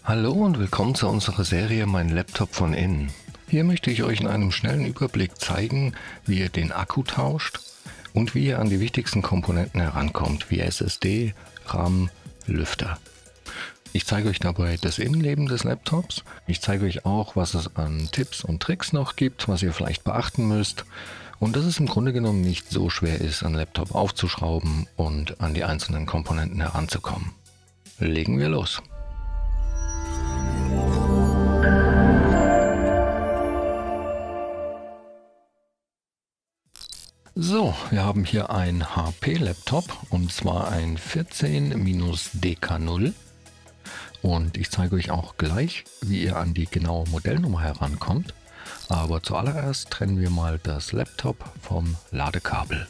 Hallo und willkommen zu unserer Serie Mein Laptop von innen. Hier möchte ich euch in einem schnellen Überblick zeigen, wie ihr den Akku tauscht und wie ihr an die wichtigsten Komponenten herankommt, wie SSD, RAM, Lüfter. Ich zeige euch dabei das Innenleben des Laptops. Ich zeige euch auch, was es an Tipps und Tricks noch gibt, was ihr vielleicht beachten müsst. Und dass es im Grunde genommen nicht so schwer ist, einen Laptop aufzuschrauben und an die einzelnen Komponenten heranzukommen. Legen wir los. So, wir haben hier ein HP-Laptop und zwar ein 14-DK0 und ich zeige euch auch gleich, wie ihr an die genaue Modellnummer herankommt, aber zuallererst trennen wir mal das Laptop vom Ladekabel.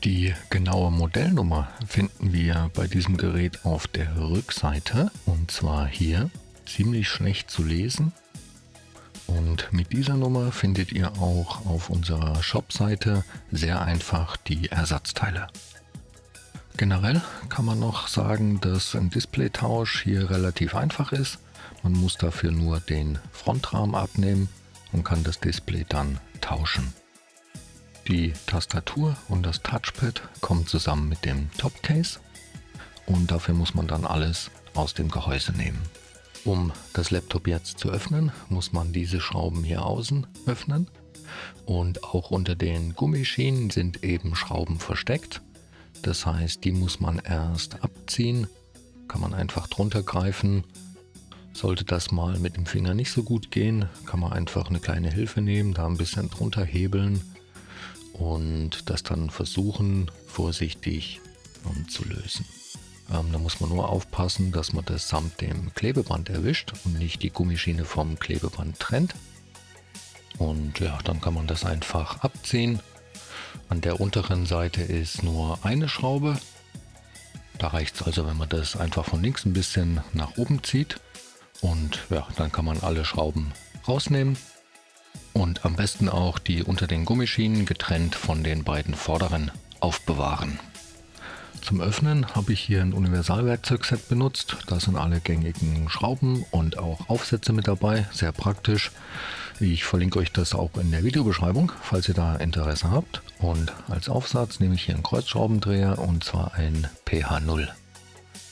Die genaue Modellnummer finden wir bei diesem Gerät auf der Rückseite und zwar hier, ziemlich schlecht zu lesen. Und mit dieser Nummer findet ihr auch auf unserer Shop-Seite sehr einfach die Ersatzteile. Generell kann man noch sagen, dass ein Displaytausch hier relativ einfach ist. Man muss dafür nur den Frontrahmen abnehmen und kann das Display dann tauschen. Die Tastatur und das Touchpad kommen zusammen mit dem Topcase und dafür muss man dann alles aus dem Gehäuse nehmen. Um das Laptop jetzt zu öffnen, muss man diese Schrauben hier außen öffnen und auch unter den Gummischienen sind eben Schrauben versteckt. Das heißt, die muss man erst abziehen, kann man einfach drunter greifen. Sollte das mal mit dem Finger nicht so gut gehen, kann man einfach eine kleine Hilfe nehmen, da ein bisschen drunter hebeln und das dann versuchen, vorsichtig zu lösen. Da muss man nur aufpassen, dass man das samt dem Klebeband erwischt und nicht die Gummischiene vom Klebeband trennt. Und ja, dann kann man das einfach abziehen. An der unteren Seite ist nur eine Schraube. Da reicht es also, wenn man das einfach von links ein bisschen nach oben zieht. Und ja, dann kann man alle Schrauben rausnehmen. Und am besten auch die unter den Gummischienen getrennt von den beiden vorderen aufbewahren. Zum Öffnen habe ich hier ein Universalwerkzeugset benutzt. Da sind alle gängigen Schrauben und auch Aufsätze mit dabei. Sehr praktisch. Ich verlinke euch das auch in der Videobeschreibung, falls ihr da Interesse habt. Und als Aufsatz nehme ich hier einen Kreuzschraubendreher und zwar ein PH0.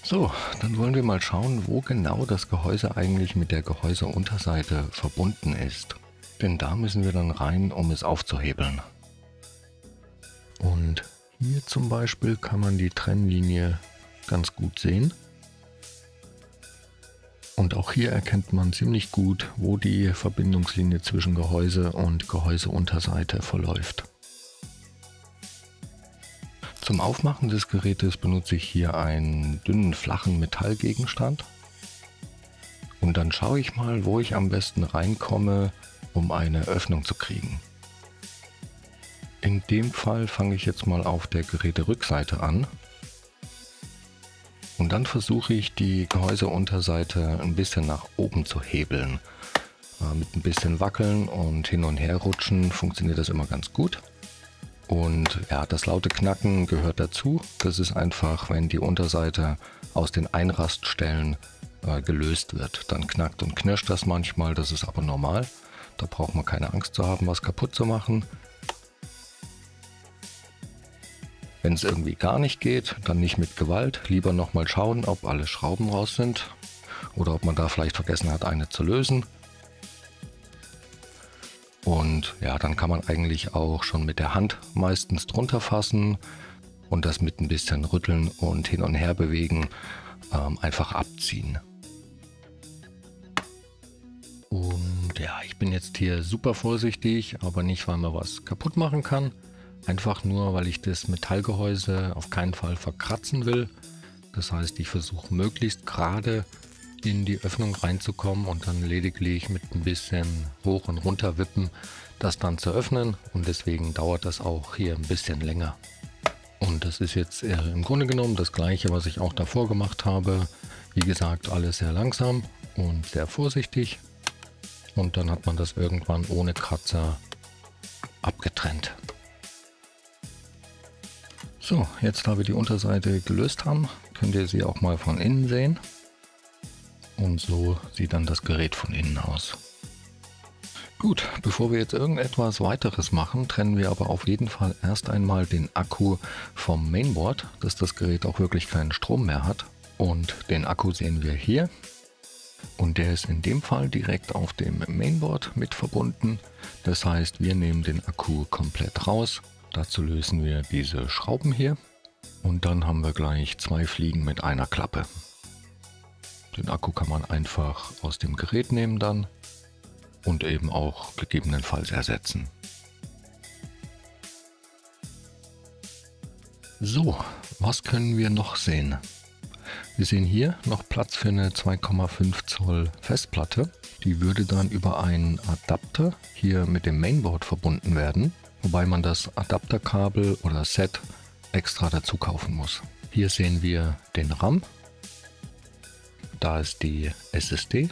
So, dann wollen wir mal schauen, wo genau das Gehäuse eigentlich mit der Gehäuseunterseite verbunden ist. Denn da müssen wir dann rein, um es aufzuhebeln. Und hier zum Beispiel kann man die Trennlinie ganz gut sehen. Und auch hier erkennt man ziemlich gut, wo die Verbindungslinie zwischen Gehäuse und Gehäuseunterseite verläuft. Zum Aufmachen des Gerätes benutze ich hier einen dünnen, flachen Metallgegenstand. Und dann schaue ich mal, wo ich am besten reinkomme, um eine Öffnung zu kriegen. In dem Fall fange ich jetzt mal auf der Geräterückseite an und dann versuche ich die Gehäuseunterseite ein bisschen nach oben zu hebeln. Mit ein bisschen Wackeln und hin und her rutschen funktioniert das immer ganz gut. Und ja, das laute Knacken gehört dazu. Das ist einfach, wenn die Unterseite aus den Einraststellen gelöst wird. Dann knackt und knirscht das manchmal, das ist aber normal. Da braucht man keine Angst zu haben, was kaputt zu machen. Wenn es irgendwie gar nicht geht, dann nicht mit Gewalt. Lieber nochmal schauen, ob alle Schrauben raus sind oder ob man da vielleicht vergessen hat, eine zu lösen. Und ja, dann kann man eigentlich auch schon mit der Hand meistens drunter fassen und das mit ein bisschen rütteln und hin und her bewegen einfach abziehen. Und ja, ich bin jetzt hier super vorsichtig, aber nicht, weil man was kaputt machen kann. Einfach nur, weil ich das Metallgehäuse auf keinen Fall verkratzen will. Das heißt, ich versuche möglichst gerade in die Öffnung reinzukommen und dann lediglich mit ein bisschen hoch und runter wippen, das dann zu öffnen. Und deswegen dauert das auch hier ein bisschen länger. Und das ist jetzt im Grunde genommen das gleiche, was ich auch davor gemacht habe. Wie gesagt, alles sehr langsam und sehr vorsichtig. Und dann hat man das irgendwann ohne Kratzer abgetrennt. So, jetzt da wir die Unterseite gelöst haben, könnt ihr sie auch mal von innen sehen. Und so sieht dann das Gerät von innen aus. Gut, bevor wir jetzt irgendetwas weiteres machen, trennen wir aber auf jeden Fall erst einmal den Akku vom Mainboard, dass das Gerät auch wirklich keinen Strom mehr hat. Und den Akku sehen wir hier. Und der ist in dem Fall direkt auf dem Mainboard mit verbunden. Das heißt, wir nehmen den Akku komplett raus. Dazu lösen wir diese Schrauben hier. Und dann haben wir gleich 2 Fliegen mit einer Klappe. Den Akku kann man einfach aus dem Gerät nehmen dann und eben auch gegebenenfalls ersetzen. So, was können wir noch sehen? Wir sehen hier noch Platz für eine 2,5 Zoll Festplatte. Die würde dann über einen Adapter hier mit dem Mainboard verbunden werden, wobei man das Adapterkabel oder Set extra dazu kaufen muss. Hier sehen wir den RAM. Da ist die SSD.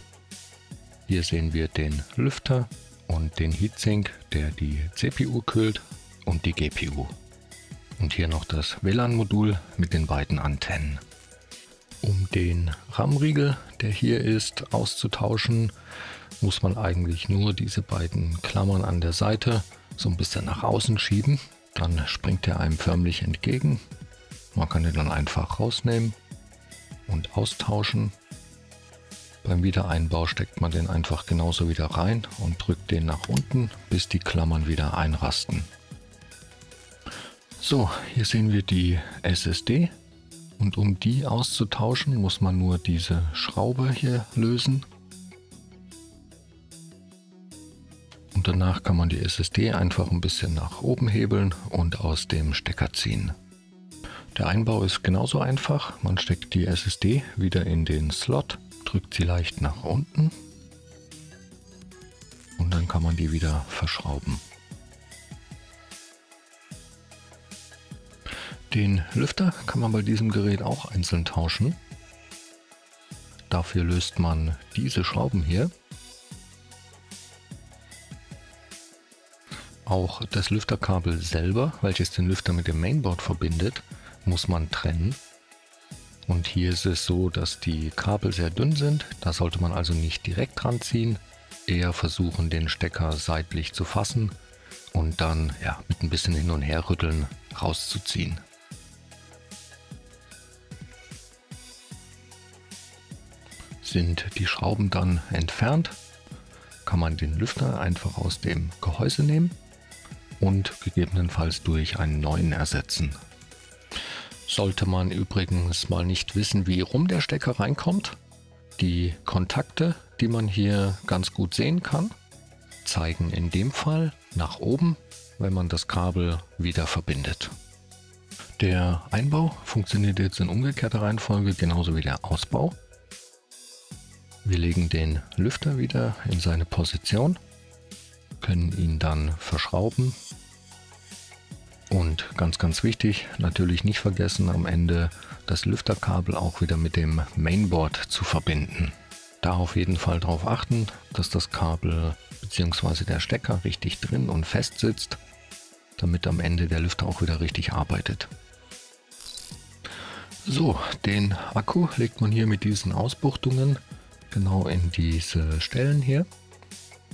Hier sehen wir den Lüfter und den Heatsink, der die CPU kühlt, und die GPU. Und hier noch das WLAN-Modul mit den beiden Antennen. Um den RAM-Riegel, der hier ist, auszutauschen, muss man eigentlich nur diese beiden Klammern an der Seite so ein bisschen nach außen schieben. Dann springt er einem förmlich entgegen. Man kann den dann einfach rausnehmen und austauschen. Beim Wiedereinbau steckt man den einfach genauso wieder rein und drückt den nach unten, bis die Klammern wieder einrasten. So, hier sehen wir die SSD und um die auszutauschen, muss man nur diese Schraube hier lösen. Und danach kann man die SSD einfach ein bisschen nach oben hebeln und aus dem Stecker ziehen. Der Einbau ist genauso einfach. Man steckt die SSD wieder in den Slot, drückt sie leicht nach unten und dann kann man die wieder verschrauben. Den Lüfter kann man bei diesem Gerät auch einzeln tauschen. Dafür löst man diese Schrauben hier. Auch das Lüfterkabel selber, welches den Lüfter mit dem Mainboard verbindet, muss man trennen. Und hier ist es so, dass die Kabel sehr dünn sind. Da sollte man also nicht direkt dran ziehen, eher versuchen, den Stecker seitlich zu fassen und dann mit ein bisschen hin und her rütteln rauszuziehen. Sind die Schrauben dann entfernt, kann man den Lüfter einfach aus dem Gehäuse nehmen und gegebenenfalls durch einen neuen ersetzen. Sollte man übrigens mal nicht wissen, wie rum der Stecker reinkommt, die Kontakte, die man hier ganz gut sehen kann, zeigen in dem Fall nach oben, wenn man das Kabel wieder verbindet. Der Einbau funktioniert jetzt in umgekehrter Reihenfolge genauso wie der Ausbau. Wir legen den Lüfter wieder in seine Position, können ihn dann verschrauben. Und ganz wichtig, natürlich nicht vergessen, am Ende das Lüfterkabel auch wieder mit dem Mainboard zu verbinden. Da auf jeden Fall darauf achten, dass das Kabel bzw. der Stecker richtig drin und fest sitzt, damit am Ende der Lüfter auch wieder richtig arbeitet. So, den Akku legt man hier mit diesen Ausbuchtungen genau in diese Stellen hier.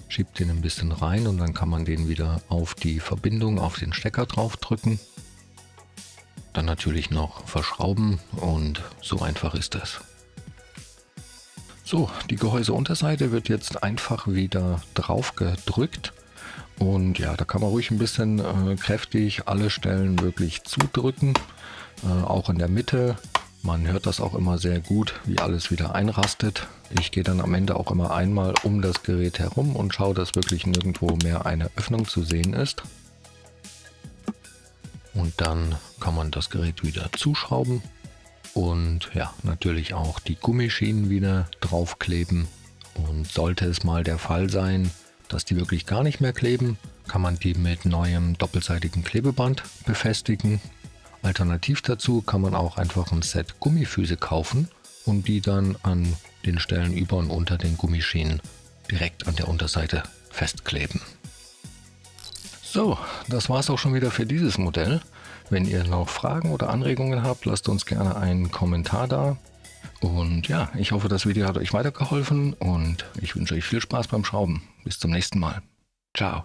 Schiebt den ein bisschen rein und dann kann man den wieder auf die Verbindung, auf den Stecker drauf drücken. Dann natürlich noch verschrauben und so einfach ist das. So, die Gehäuseunterseite wird jetzt einfach wieder drauf gedrückt. Und ja, da kann man ruhig ein bisschen kräftig alle Stellen wirklich zudrücken. Auch in der Mitte. Man hört das auch immer sehr gut, wie alles wieder einrastet. Ich gehe dann am Ende auch immer einmal um das Gerät herum und schaue, dass wirklich nirgendwo mehr eine Öffnung zu sehen ist. Und dann kann man das Gerät wieder zuschrauben und ja, natürlich auch die Gummischienen wieder draufkleben. Und sollte es mal der Fall sein, dass die wirklich gar nicht mehr kleben, kann man die mit neuem doppelseitigen Klebeband befestigen. Alternativ dazu kann man auch einfach ein Set Gummifüße kaufen und die dann an den Stellen über und unter den Gummischienen direkt an der Unterseite festkleben. So, das war es auch schon wieder für dieses Modell. Wenn ihr noch Fragen oder Anregungen habt, lasst uns gerne einen Kommentar da. Und ja, ich hoffe, das Video hat euch weitergeholfen und ich wünsche euch viel Spaß beim Schrauben. Bis zum nächsten Mal. Ciao.